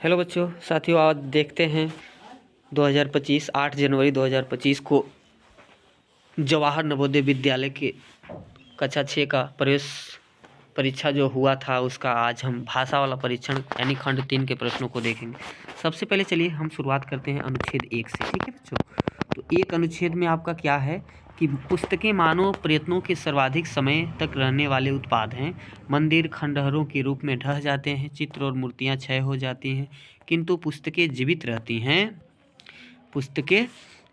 Hello बच्चों, साथियों, आज देखते हैं 2025 8 जनवरी 2025 को जवाहर नवोदय विद्यालय के कक्षा 6 का प्रवेश परीक्षा जो हुआ था उसका आज हम भाषा वाला परीक्षण यानी खंड 3 के प्रश्नों को देखेंगे। सबसे पहले चलिए हम शुरुआत करते हैं अनुच्छेद 1 से। ठीक है बच्चों, तो एक अनुच्छेद में आपका क्या है कि पुस्तकें मानव प्रयत्नों के सर्वाधिक समय तक रहने वाले उत्पाद हैं। मंदिर खंडहरों के रूप में ढह जाते हैं, चित्र और मूर्तियां क्षय हो जाती हैं, किंतु पुस्तकें जीवित रहती हैं। पुस्तकें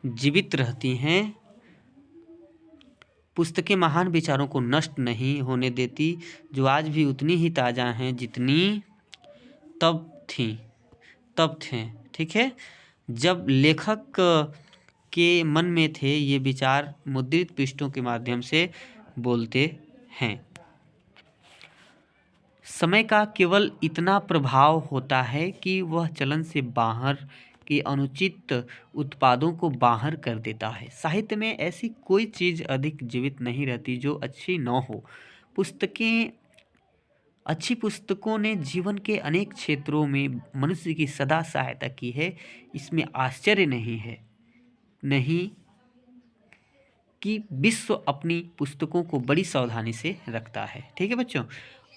जीवित रहती हैं। पुस्तकें महान विचारों को नष्ट नहीं होने देती, जो आज भी उतनी ही ताज़ा हैं जितनी तब थे। ठीक है, जब लेखक के मन में थे ये विचार मुद्रित पृष्ठों के माध्यम से बोलते हैं। समय का केवल इतना प्रभाव होता है कि वह चलन से बाहर के अनुचित उत्पादों को बाहर कर देता है। साहित्य में ऐसी कोई चीज़ अधिक जीवित नहीं रहती जो अच्छी न हो। अच्छी पुस्तकों ने जीवन के अनेक क्षेत्रों में मनुष्य की सदा सहायता की है। इसमें आश्चर्य नहीं कि विश्व अपनी पुस्तकों को बड़ी सावधानी से रखता है। ठीक है बच्चों,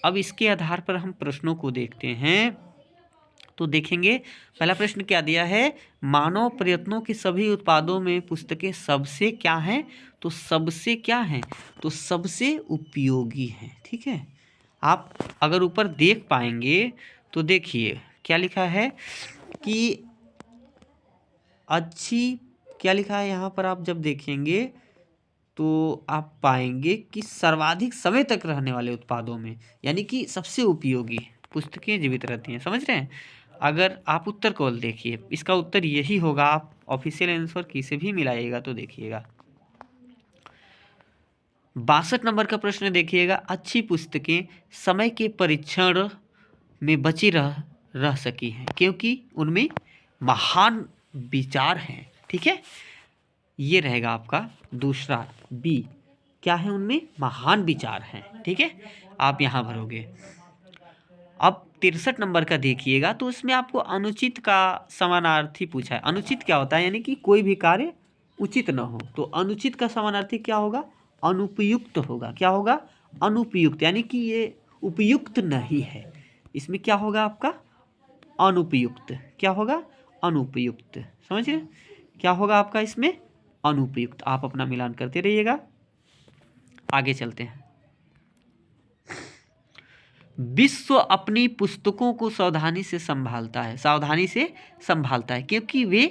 अब इसके आधार पर हम प्रश्नों को देखते हैं। तो देखेंगे पहला प्रश्न क्या दिया है, मानव प्रयत्नों के सभी उत्पादों में पुस्तकें सबसे क्या हैं, तो सबसे क्या हैं, तो सबसे उपयोगी हैं। ठीक है, आप अगर ऊपर देख पाएंगे तो देखिए क्या लिखा है कि अच्छी, क्या लिखा है यहाँ पर आप जब देखेंगे तो आप पाएंगे कि सर्वाधिक समय तक रहने वाले उत्पादों में यानी कि सबसे उपयोगी पुस्तकें जीवित रहती हैं। समझ रहे हैं? अगर आप उत्तर को देखिए, इसका उत्तर यही होगा। आप ऑफिशियल आंसर किसे भी मिलाइएगा तो देखिएगा 62 नंबर का प्रश्न देखिएगा, अच्छी पुस्तकें समय के परीक्षण में बची रह सकी हैं क्योंकि उनमें महान विचार हैं। ठीक है, ये रहेगा आपका दूसरा बी, क्या है, उनमें महान विचार हैं। ठीक है, आप यहाँ भरोगे। अब 63 नंबर का देखिएगा तो उसमें आपको अनुचित का समानार्थी पूछा है। अनुचित क्या होता है, यानी कि कोई भी कार्य उचित न हो, तो अनुचित का समानार्थी क्या होगा, अनुपयुक्त होगा। क्या होगा, अनुपयुक्त, यानी कि ये उपयुक्त नहीं है। इसमें क्या होगा आपका अनुपयुक्त। क्या होगा, अनुपयुक्त। समझ गए, क्या होगा आपका इसमें अनुपयुक्त। आप अपना मिलान करते रहिएगा। आगे चलते हैं। विश्व अपनी पुस्तकों को सावधानी से संभालता है क्योंकि वे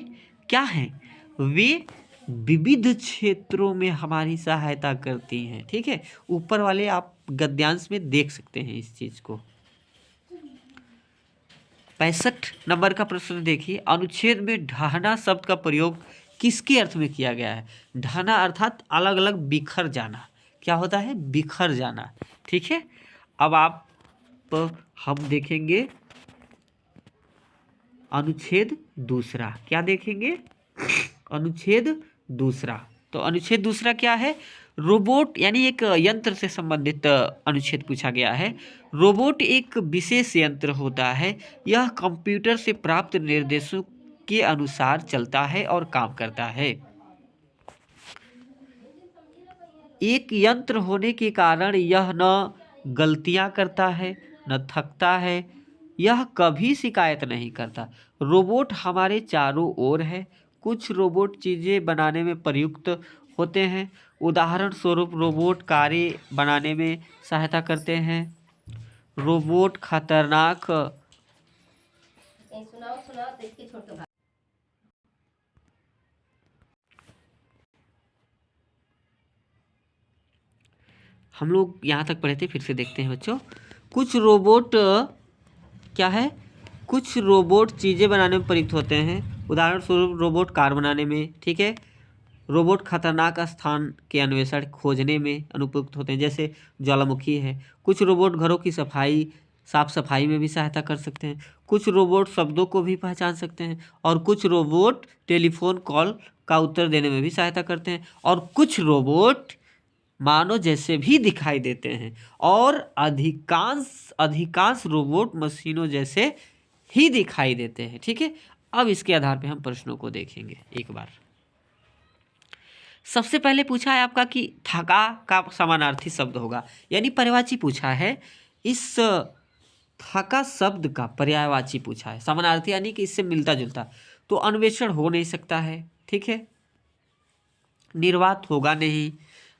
क्या हैं, वे विविध क्षेत्रों में हमारी सहायता करती हैं। ठीक है, ऊपर वाले आप गद्यांश में देख सकते हैं इस चीज को। 65 नंबर का प्रश्न देखिए, अनुच्छेद में ढहना शब्द का प्रयोग किसके अर्थ में किया गया है। ढहना अर्थात अलग अलग बिखर जाना। क्या होता है, बिखर जाना। ठीक है, अब हम देखेंगे अनुच्छेद दूसरा। क्या देखेंगे, अनुच्छेद दूसरा। तो अनुच्छेद दूसरा क्या है, रोबोट यानी एक यंत्र से संबंधित अनुच्छेद पूछा गया है। रोबोट एक विशेष यंत्र होता है, यह कंप्यूटर से प्राप्त निर्देशों के अनुसार चलता है और काम करता है। एक यंत्र होने के कारण यह न गलतियां करता है न थकता है, यह कभी शिकायत नहीं करता। रोबोट हमारे चारों ओर है। कुछ रोबोट चीज़ें बनाने में प्रयुक्त होते हैं। उदाहरण स्वरूप रोबोट कारें बनाने में सहायता करते हैं। रोबोट खतरनाक हम लोग यहाँ तक पढ़े थे, फिर से देखते हैं बच्चों। कुछ रोबोट क्या है, कुछ रोबोट चीज़ें बनाने में प्रयुक्त होते हैं। उदाहरण स्वरूप रोबोट कार बनाने में। ठीक है, रोबोट खतरनाक स्थान के अन्वेषण खोजने में अनुपयुक्त होते हैं, जैसे ज्वालामुखी है। कुछ रोबोट घरों की साफ सफाई में भी सहायता कर सकते हैं। कुछ रोबोट शब्दों को भी पहचान सकते हैं, और कुछ रोबोट टेलीफोन कॉल का उत्तर देने में भी सहायता करते हैं, और कुछ रोबोट मानव जैसे भी दिखाई देते हैं, और अधिकांश रोबोट मशीनों जैसे ही दिखाई देते हैं। ठीक है, अब इसके आधार पे हम प्रश्नों को देखेंगे एक बार। सबसे पहले पूछा है आपका कि थका का समानार्थी शब्द होगा, यानी पर्यायवाची पूछा है। इस थका शब्द का पर्यायवाची पूछा है, समानार्थी यानी कि इससे मिलता जुलता, तो अन्वेषण हो नहीं सकता है। ठीक है, निर्वात होगा नहीं,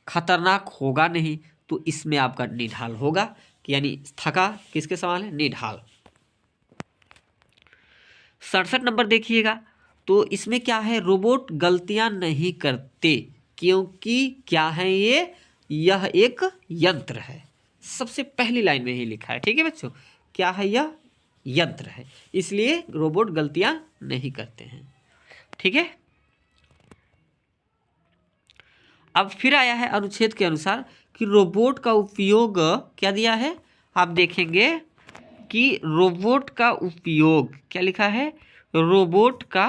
खतरनाक होगा नहीं, तो इसमें आपका निढाल होगा, कि यानी थका किसके समान है, निढाल। 67 नंबर देखिएगा, तो इसमें क्या है, रोबोट गलतियां नहीं करते क्योंकि क्या है ये, यह एक यंत्र है। सबसे पहली लाइन में ही लिखा है। ठीक है बच्चों, क्या है, यह यंत्र है, इसलिए रोबोट गलतियां नहीं करते हैं। ठीक है, अब फिर आया है अनुच्छेद के अनुसार कि रोबोट का उपयोग क्या दिया है, आप देखेंगे कि रोबोट का उपयोग क्या लिखा है, रोबोट का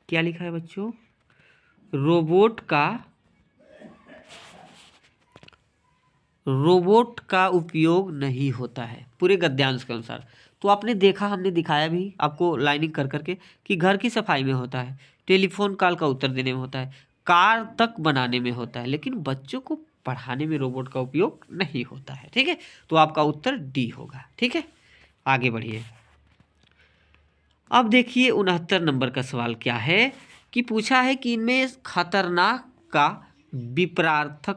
क्या लिखा है बच्चों, रोबोट का उपयोग नहीं होता है पूरे गद्यांश के अनुसार। तो आपने देखा, हमने दिखाया भी आपको लाइनिंग कर करके कि घर की सफाई में होता है, टेलीफोन कॉल का उत्तर देने में होता है, कार तक बनाने में होता है, लेकिन बच्चों को पढ़ाने में रोबोट का उपयोग नहीं होता है। ठीक है, तो आपका उत्तर डी होगा। ठीक है, आगे बढ़िए। अब देखिए 69 नंबर का सवाल क्या है कि पूछा है कि इनमें खतरनाक का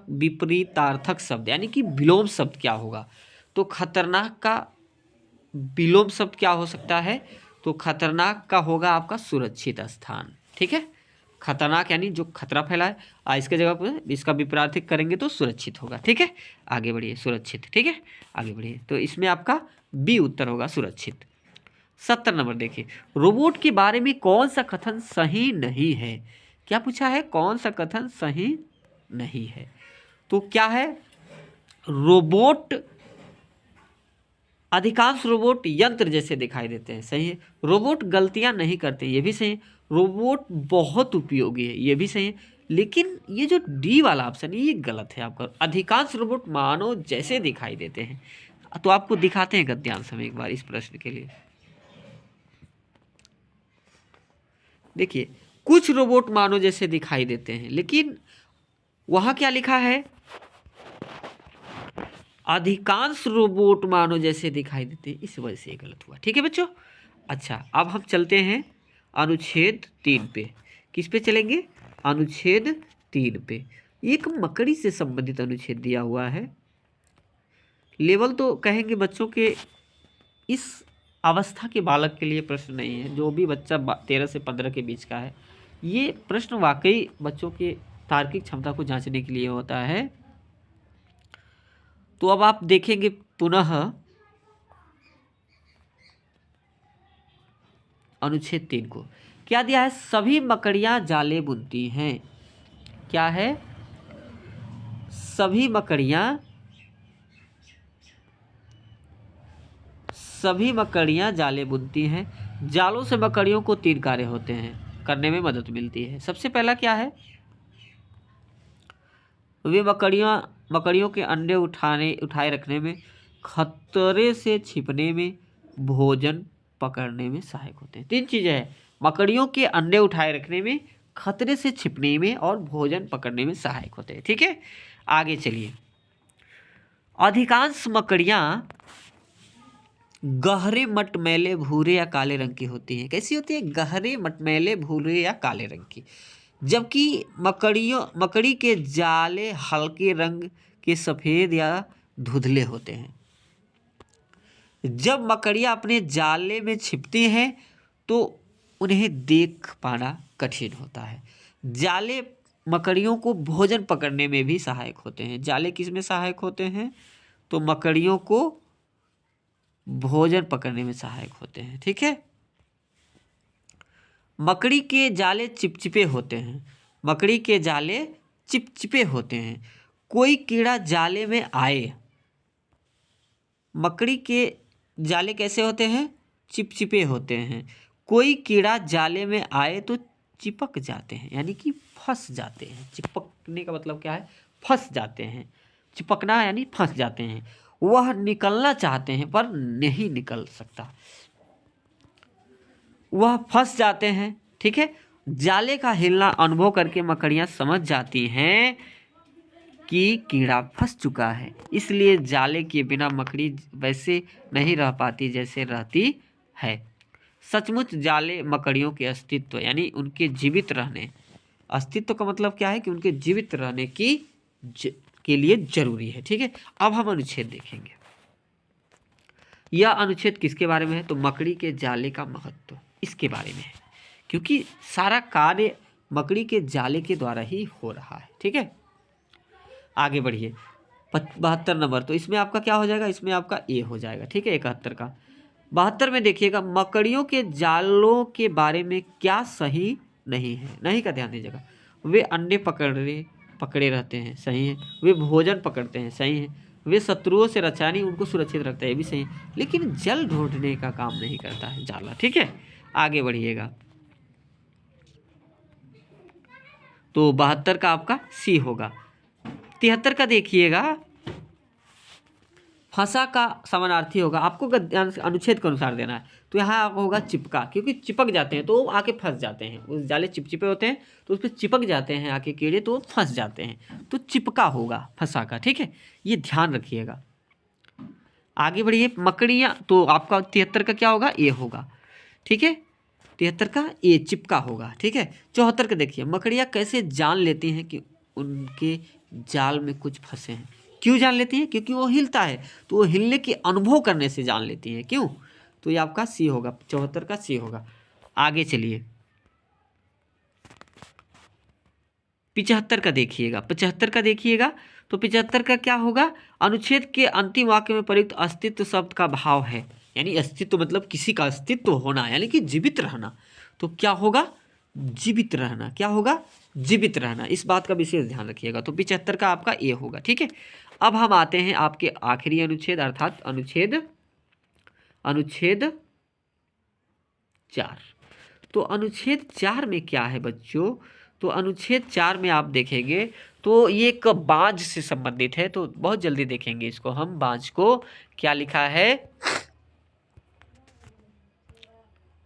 विपरीतार्थक शब्द यानी कि विलोम शब्द क्या होगा। तो खतरनाक का विलोम शब्द क्या हो सकता है, तो खतरनाक का होगा आपका सुरक्षित स्थान। ठीक है, खतरनाक यानी जो खतरा फैलाए, इसके जगह पर इसका विपरीतार्थक करेंगे तो सुरक्षित होगा। ठीक है, आगे बढ़िए, सुरक्षित। ठीक है, आगे बढ़िए, तो इसमें आपका बी उत्तर होगा, सुरक्षित। 70 नंबर देखिए, रोबोट के बारे में कौन सा कथन सही नहीं है। क्या पूछा है, कौन सा कथन सही नहीं है, तो क्या है, रोबोट, अधिकांश रोबोट यंत्र जैसे दिखाई देते हैं, सही है। रोबोट गलतियां नहीं करते, ये भी सही है। रोबोट बहुत उपयोगी है, ये भी सही है। लेकिन ये जो डी वाला ऑप्शन है ये गलत है आपका, अधिकांश रोबोट मानव जैसे दिखाई देते हैं। तो आपको दिखाते हैं गद्यांश में एक बार इस प्रश्न के लिए। देखिए, कुछ रोबोट मानव जैसे दिखाई देते हैं, लेकिन वहां क्या लिखा है, अधिकांश रोबोट मानव जैसे दिखाई देते हैं, इस वजह से गलत हुआ। ठीक है बच्चों, अच्छा अब हम चलते हैं अनुच्छेद 3 पे। किस पे चलेंगे, अनुच्छेद 3 पे। एक मकड़ी से संबंधित अनुच्छेद दिया हुआ है। लेवल तो कहेंगे बच्चों के इस अवस्था के बालक के लिए प्रश्न नहीं है, जो भी बच्चा 13 से 15 के बीच का है, ये प्रश्न वाकई बच्चों के तार्किक क्षमता को जांचने के लिए होता है। तो अब आप देखेंगे पुनः अनुच्छेद 3 को, क्या दिया है, सभी मकड़ियां जाले बुनती हैं। क्या है, सभी मकड़ियां जाले बुनती हैं। जालों से मकड़ियों को 3 कार्य होते हैं, करने में मदद मिलती है। सबसे पहला क्या है, वे मकड़ियों के अंडे उठाए रखने में, खतरे से छिपने में, भोजन पकड़ने में सहायक होते हैं। 3 चीजें हैं, मकड़ियों के अंडे उठाए रखने में, खतरे से छिपने में और भोजन पकड़ने में सहायक होते हैं। ठीक है, आगे चलिए। अधिकांश मकड़ियां गहरे मटमैले भूरे या काले रंग की होती हैं। कैसी होती है, गहरे मटमैले भूरे या काले रंग की, जबकि मकड़ी के जाले हल्के रंग के सफ़ेद या धुंधले होते हैं। जब मकड़ियाँ अपने जाले में छिपती हैं तो उन्हें देख पाना कठिन होता है। जाले मकड़ियों को भोजन पकड़ने में भी सहायक होते हैं। जाले किस में सहायक होते हैं, तो मकड़ियों को भोजन पकड़ने में सहायक होते हैं। ठीक है, मकड़ी के जाले चिपचिपे होते हैं। मकड़ी के जाले चिपचिपे होते हैं। कोई कीड़ा जाले में आए, मकड़ी के जाले कैसे होते हैं, चिपचिपे होते हैं। कोई कीड़ा जाले में आए तो चिपक जाते हैं, यानी कि फंस जाते हैं। चिपकने का मतलब क्या है? फंस जाते हैं। चिपकना यानी फंस जाते हैं। वह निकलना चाहते हैं पर नहीं निकल सकता। वह फंस जाते हैं, ठीक है। जाले का हिलना अनुभव करके मकड़ियाँ समझ जाती हैं कि कीड़ा फंस चुका है, इसलिए जाले के बिना मकड़ी वैसे नहीं रह पाती जैसे रहती है। सचमुच जाले मकड़ियों के अस्तित्व यानी उनके जीवित रहने, अस्तित्व का मतलब क्या है कि उनके जीवित रहने के लिए जरूरी है, ठीक है। अब हम अनुच्छेद देखेंगे। यह अनुच्छेद किसके बारे में है? तो मकड़ी के जाले का महत्व, इसके बारे में है, क्योंकि सारा कार्य मकड़ी के जाले के द्वारा ही हो रहा है, ठीक है। आगे बढ़िए। 72 नंबर, तो इसमें आपका क्या हो जाएगा? इसमें आपका ए हो जाएगा, ठीक है। 71 का 72 में देखिएगा, मकड़ियों के जालों के बारे में क्या सही नहीं है? नहीं का ध्यान दीजिएगा। वे अंडे पकड़े रहते हैं, सही है। वे भोजन पकड़ते हैं, सही है। वे शत्रुओं से रचानी उनको सुरक्षित रखता है, ये भी सही है। लेकिन जल ढूंढने का काम नहीं करता है जाला, ठीक है। आगे बढ़िएगा। तो 72 का आपका सी होगा। 73 का देखिएगा, फंसा का समानार्थी होगा, आपको अनुच्छेद के अनुसार देना है। तो यहाँ होगा चिपका, क्योंकि चिपक जाते हैं तो वो आके फंस जाते हैं। उस जाले चिपचिपे होते हैं तो उस पर चिपक जाते हैं आके कीड़े, तो वो फंस जाते हैं। तो चिपका होगा फंसा का, ठीक है। ये ध्यान रखिएगा। आगे बढ़िए। मकड़ियाँ, तो आपका 73 का क्या होगा? ए होगा, ठीक है। 73 का ए चिपका होगा, ठीक है। 74 का देखिए, मकड़ियाँ कैसे जान लेती हैं कि उनके जाल में कुछ फंसे हैं? क्यों जान लेती हैं? क्योंकि वो हिलता है, तो वो हिलने के अनुभव करने से जान लेती हैं। क्यों? तो ये आपका सी होगा, 74 का सी होगा। आगे चलिए। 75 का देखिएगा। 75 का देखिएगा, तो 75 का क्या होगा? अनुच्छेद के अंतिम वाक्य में प्रयुक्त अस्तित्व शब्द का भाव है, यानी अस्तित्व मतलब किसी का अस्तित्व होना, यानी कि जीवित रहना। तो क्या होगा? जीवित रहना। क्या होगा? जीवित रहना। इस बात का विशेष ध्यान रखिएगा। तो 75 का आपका ए होगा, ठीक है। अब हम आते हैं आपके आखिरी अनुच्छेद, अर्थात अनुच्छेद 4। तो अनुच्छेद 4 में क्या है बच्चों? तो अनुच्छेद 4 में आप देखेंगे तो ये एक बाँझ से संबंधित है, तो बहुत जल्दी देखेंगे इसको हम। बाँझ को क्या लिखा है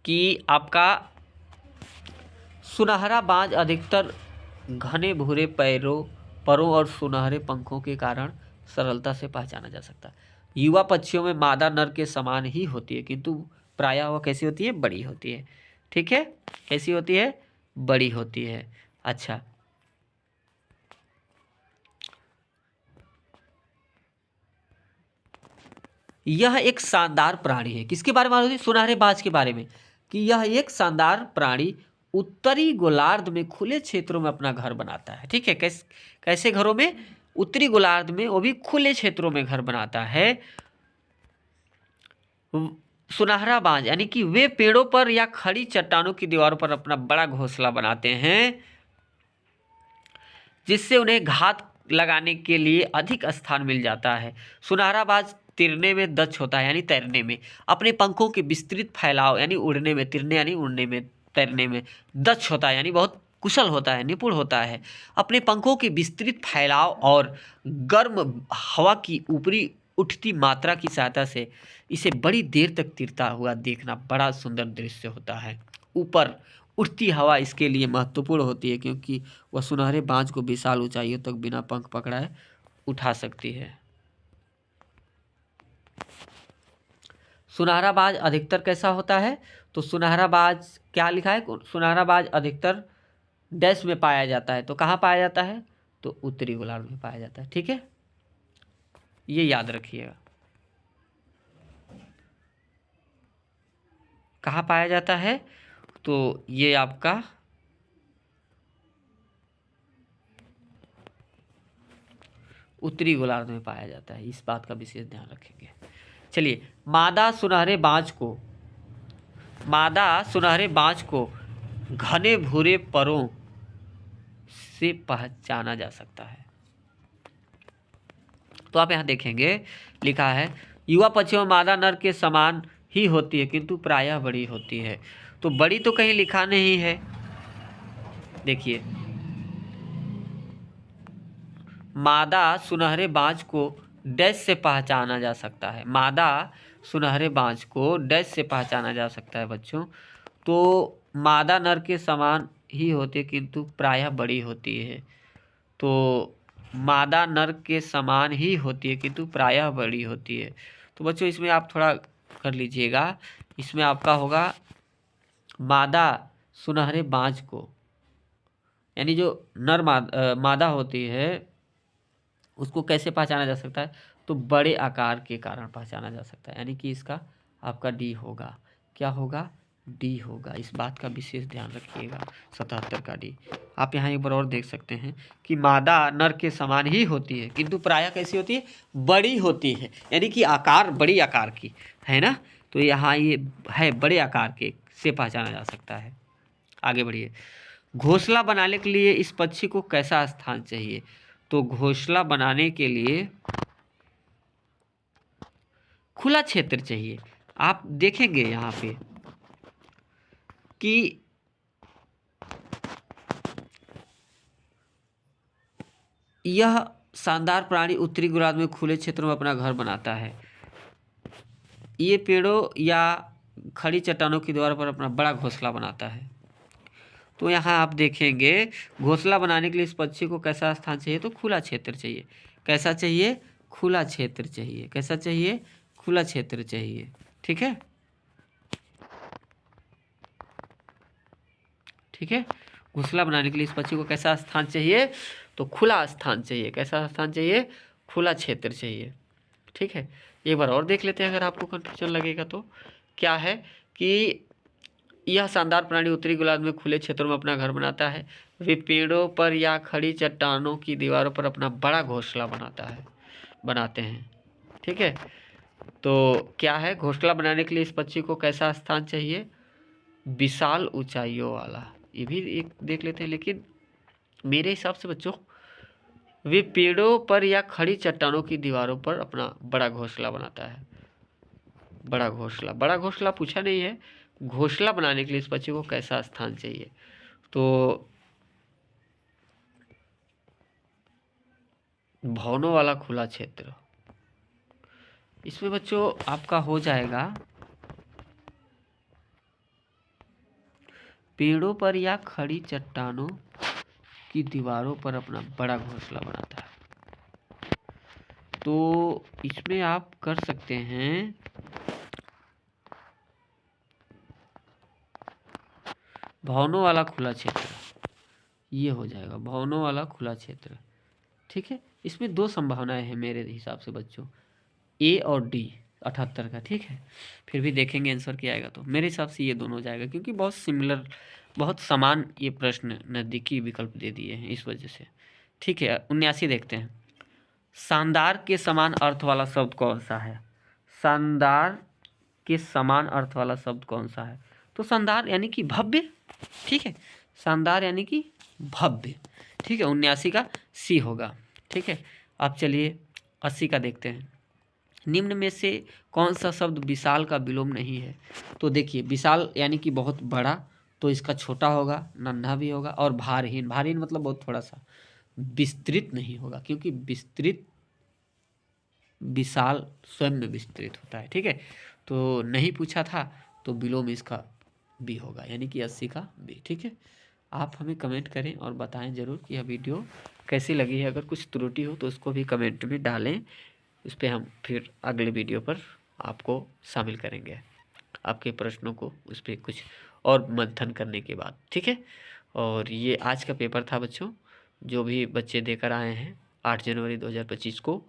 कि आपका सुनहरा बाँझ अधिकतर घने भूरे परों और सुनहरे पंखों के कारण सरलता से पहचाना जा सकता है। युवा पक्षियों में मादा नर के समान ही होती है, किंतु प्रायः वह कैसी होती है? बड़ी होती है, ठीक है। कैसी होती है? बड़ी होती है। अच्छा, यह एक शानदार प्राणी है। किसके बारे में बात होती है? सुनहरे बाज के बारे में, कि यह एक शानदार प्राणी उत्तरी गोलार्ध में खुले क्षेत्रों में अपना घर बनाता है, ठीक है। कैसे घरों में? उत्तरी गोलार्ध में, वो भी खुले क्षेत्रों में घर बनाता है। सुनहरा बाज यानी कि वे पेड़ों पर या खड़ी चट्टानों की दीवारों पर अपना बड़ा घोंसला बनाते हैं, जिससे उन्हें घात लगाने के लिए अधिक स्थान मिल जाता है। सुनहरा बाज तिरने में दक्ष होता है, यानी तैरने में। अपने पंखों के विस्तृत फैलाव यानी उड़ने में, तिरने यानी उड़ने में, तैरने में दक्ष होता है, यानी बहुत कुशल होता है, निपुण होता है। अपने पंखों के विस्तृत फैलाव और गर्म हवा की ऊपरी उठती मात्रा की सहायता से इसे बड़ी देर तक तैरता हुआ देखना बड़ा सुंदर दृश्य होता है। ऊपर उठती हवा इसके लिए महत्वपूर्ण होती है, क्योंकि वह सुनहरे बाज को विशाल ऊंचाइयों तक बिना पंख पकड़ाए उठा सकती है। सुनहरा बाज अधिकतर कैसा होता है? तो सुनहरा बाज क्या लिखा है? सुनहरा बाज अधिकतर डैश में पाया जाता है। तो कहाँ पाया जाता है? तो उत्तरी गोलार्ध में पाया जाता है, ठीक है। ये याद रखिएगा, कहाँ पाया जाता है? तो ये आपका उत्तरी गोलार्ध में पाया जाता है। इस बात का विशेष ध्यान रखेंगे। चलिए, मादा सुनहरे बाज को घने भूरे परों से पहचाना जा सकता है। तो आप यहाँ देखेंगे लिखा है, युवा पक्षियों में मादा नर के समान ही होती है, किंतु प्रायः बड़ी होती है। तो बड़ी तो कहीं लिखा नहीं है, देखिए, मादा सुनहरे बाज को डैश से पहचाना जा सकता है। मादा सुनहरे बाज को डैश से पहचाना जा सकता है बच्चों। तो मादा नर के समान ही होती है किंतु प्रायः बड़ी होती है। तो मादा नर के समान ही होती है किंतु प्रायः बड़ी होती है। तो बच्चों इसमें आप थोड़ा कर लीजिएगा। इसमें आपका होगा मादा सुनहरे बाज को, यानी जो नर मादा होती है उसको कैसे पहचाना जा सकता है, तो बड़े आकार के कारण पहचाना जा सकता है, यानी कि इसका आपका डी होगा। क्या होगा? डी होगा। इस बात का विशेष ध्यान रखिएगा। 77 का डी। आप यहाँ एक बार और देख सकते हैं कि मादा नर के समान ही होती है किंतु प्रायः कैसी होती है? बड़ी होती है, यानी कि आकार बड़ी आकार की है ना। तो यहाँ ये है बड़े आकार के से पहचाना जा सकता है। आगे बढ़िए। घोंसला बनाने के लिए इस पक्षी को कैसा स्थान चाहिए? तो घोंसला बनाने के लिए खुला क्षेत्र चाहिए। आप देखेंगे यहाँ पे कि यह शानदार प्राणी उत्तरी गोलार्ध में खुले क्षेत्रों में अपना घर बनाता है। ये पेड़ों या खड़ी चट्टानों की दीवार पर अपना बड़ा घोंसला बनाता है। तो यहाँ आप देखेंगे घोंसला बनाने के लिए इस पक्षी को कैसा स्थान चाहिए? तो खुला क्षेत्र चाहिए। कैसा चाहिए? खुला क्षेत्र चाहिए। कैसा चाहिए? खुला क्षेत्र चाहिए। ठीक है, ठीक है। घोंसला बनाने के लिए इस पक्षी को कैसा स्थान चाहिए? तो खुला स्थान चाहिए। कैसा स्थान चाहिए? खुला क्षेत्र चाहिए। ठीक है, एक बार और देख लेते हैं अगर आपको कंफ्यूजन लगेगा तो। क्या है कि यह शानदार प्राणी उत्तरी गोलार्ध में खुले क्षेत्रों में अपना घर बनाता है। वे पेड़ों पर या खड़ी चट्टानों की दीवारों पर अपना बड़ा घोंसला बनाते हैं। ठीक है, तो क्या है? घोंसला बनाने के लिए इस पक्षी को कैसा स्थान चाहिए? विशाल ऊंचाइयों वाला। ये भी एक देख लेते हैं, लेकिन मेरे हिसाब से बच्चों वे पेड़ों पर या खड़ी चट्टानों की दीवारों पर अपना बड़ा घोंसला बनाता है। बड़ा घोंसला पूछा नहीं है। घोंसला बनाने के लिए इस पक्षी को कैसा स्थान चाहिए? तो भवनों वाला खुला क्षेत्र। इसमें बच्चों आपका हो जाएगा पेड़ों पर या खड़ी चट्टानों की दीवारों पर अपना बड़ा घोंसला बनाता है। तो इसमें आप कर सकते हैं भवनों वाला खुला क्षेत्र। ये हो जाएगा भवनों वाला खुला क्षेत्र। ठीक है, इसमें दो संभावनाएं हैं मेरे हिसाब से बच्चों, ए और डी 78 का। ठीक है, फिर भी देखेंगे आंसर क्या आएगा। तो मेरे हिसाब से ये दोनों जाएगा क्योंकि बहुत सिमिलर, बहुत समान ये प्रश्न नज़दीकी विकल्प दे दिए हैं इस वजह से। ठीक है, 79 देखते हैं। शानदार के समान अर्थ वाला शब्द कौन सा है? शानदार के समान अर्थ वाला शब्द कौन सा है? तो शानदार यानी कि भव्य। ठीक है, शानदार यानी कि भव्य। ठीक है, 79 का सी होगा। ठीक है, अब चलिए 80 का देखते हैं। निम्न में से कौन सा शब्द विशाल का विलोम नहीं है? तो देखिए, विशाल यानी कि बहुत बड़ा, तो इसका छोटा होगा, नन्हा भी होगा, और भारहीन। भारहीन मतलब बहुत थोड़ा सा। विस्तृत नहीं होगा क्योंकि विस्तृत विशाल स्वयं में विस्तृत होता है। ठीक है, तो नहीं पूछा था तो विलोम इसका बी होगा, यानी कि 80 का बी। ठीक है, आप हमें कमेंट करें और बताएं ज़रूर कि यह वीडियो कैसी लगी है। अगर कुछ त्रुटि हो तो उसको भी कमेंट में डालें, उस पर हम फिर अगले वीडियो पर आपको शामिल करेंगे, आपके प्रश्नों को उस पर कुछ और मंथन करने के बाद। ठीक है, और ये आज का पेपर था बच्चों, जो भी बच्चे देकर आए हैं 8 जनवरी 2025 को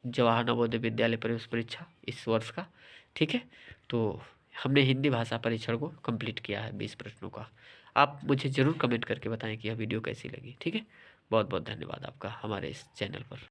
जवाहर नवोदय विद्यालय प्रवेश परीक्षा इस वर्ष का। ठीक है, तो हमने हिंदी भाषा परीक्षण को कंप्लीट किया है 20 प्रश्नों का। आप मुझे ज़रूर कमेंट करके बताएं कि यह वीडियो कैसी लगी। ठीक है, बहुत बहुत धन्यवाद आपका हमारे इस चैनल पर।